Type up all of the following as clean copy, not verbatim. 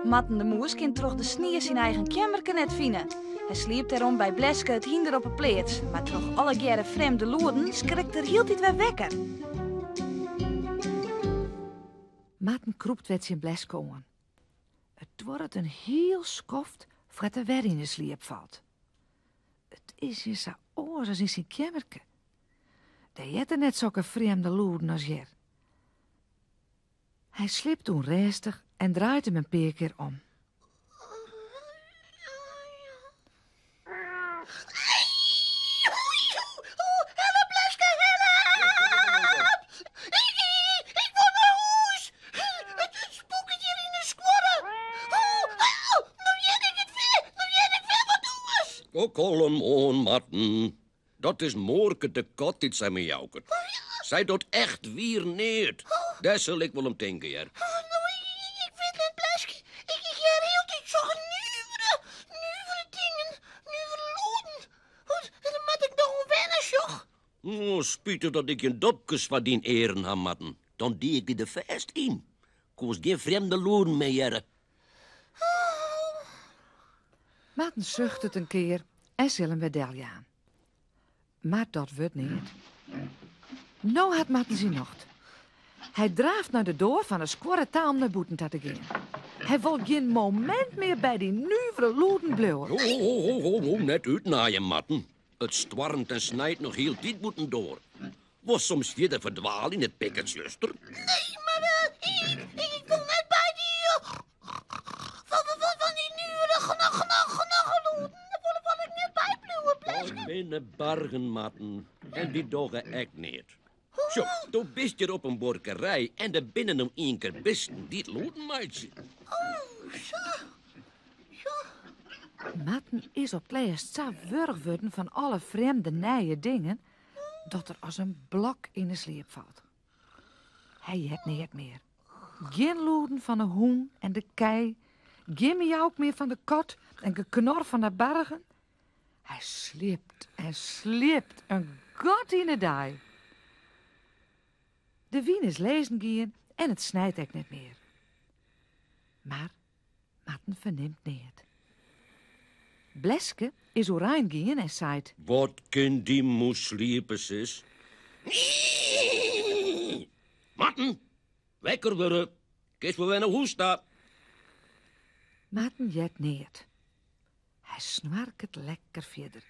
Matten de Moes kind toch de sneeuw zijn eigen kamerke net vinden. Hij sliep daarom bij Bleske het hinder op een pleats. Maar toch alle jaren vreemde loerden schrikt er hield hij weer wekker. Matten kroept werd zijn Bleske aan. Het wordt een heel skoft voordat er weer in de sliep valt. Het is hier zo oors als in zijn kamerke. Daar jet er net zulke vreemde loerden als hier. Hij slipt toen rustig en draait hem een paar keer om. Help, Bleske, help! Ik word naar huis! Het spookje hier in de squadre! Nu jen ik het weer, wat doen we? Kalm on, Matten. Dat is Moorke de kat die zij me jouken. Zij doet echt weer neer. Daar zal ik wel om denken, ja. Ik vind het, Bleske. Ik heb heel tijd zo'n nieuwere dingen, nieuwere loden. Dan moet ik nog wennen, joh. Oh, spijtig dat ik je dopkes van die eren heb, Matten. Dan die ik die er vast in. Koos geen vreemde loden mee, jaren. Matten zucht het een keer en zal hem weer delje aan. Maar dat wordt niet. Nou had Matten zijn nacht. Hij draaft naar de deur van de square taal om naar boeten te gaan. Hij wil geen moment meer bij die nieuwere loeden blijven. Net uitnaaien, Matten. Het stormt en snijdt nog heel tijd moeten door. Was soms verder verdwaald in het pikketsluster. Nee, maar ik wil net bij die... van die nieuwere loden. Daar wil ik net bij blijven, Bleske. Al binnen bargen, Matten. En die doggen echt niet. Zo, toen bist je op een borkerij en er binnen om één keer bisten die het loden meidje. Matten is op leest zo wurg worden van alle vreemde nieuwe dingen, dat er als een blok in de sleep valt. Hij het niet meer. Geen loeden van de hoen en de kei, geen miauw meer van de kot en geknor van de bergen. Hij slipt en slipt een god in de dij. De wien is lezen gaan en het snijdt echt niet meer. Maar Matten verneemt niet. Bleske is oranje gaan en zei: Wat kan die moes sliepen, sis? Matten, wekker worden. Kijk voor wij naar huis staan. Matten jet niet. Hij snarkt lekker verder.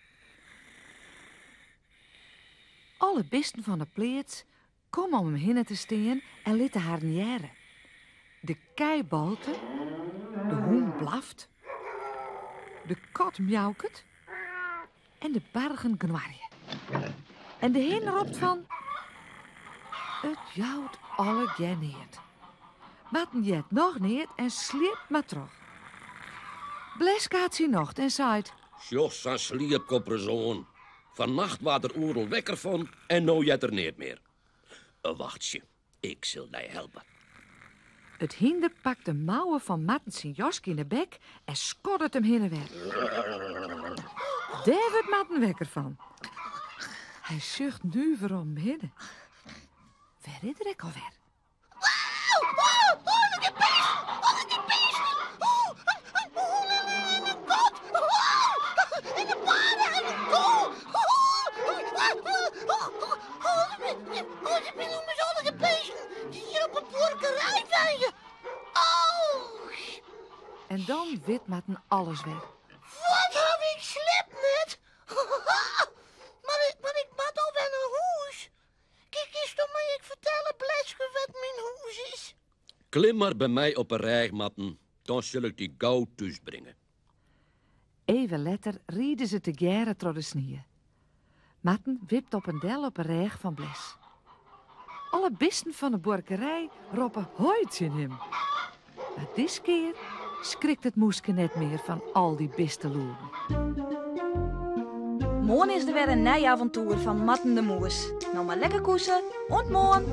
Alle beesten van de pleats komen om hem heen te staan en lieten haar niëren. De kei balten, de hoen blaft, de kat miauwt en de bergen gnoarjen. En de heen roept van: het jouwt alle geen niet. Matten jet nog niet en sliept maar terug. Bleske had zijn nacht en zei: Jos, aan sliepkopperzoon. Vannacht was er oerl wekker van en nou jet er niet meer. Wachtje, ik zal jou helpen. Het hinder pakt de mouwen van Matten zijn jask in de bek en skoddert hem heen en weer. Daar wordt Matten wekker van. Hij zucht nu weer om binnen. Waar is er alweer? Die beesten! Een hoen en een kat! En een paarden en een koe! Ze zijn om eens alle beesten die hier op een borkerij zijn. En dan weet Matten alles weer. Wat heb ik slip net? maar ik moet al weer naar huis. Kijk eens toch maar, ik vertellen Bleske wat mijn huis is. Klim maar bij mij op een rij, Matten. Dan zal ik die gauw thuis brengen. Even later rieden ze te geren door de sneeuw. Matten wipt op een del op een reg van Bles. Alle beesten van de borkerij roepen hoit in hem. Maar dit keer schrikt het moeske net meer van al die beestenloeren. Morgen is er weer een nij avontuur van Matten de Moes. Nou maar lekker koesen, ontmoen.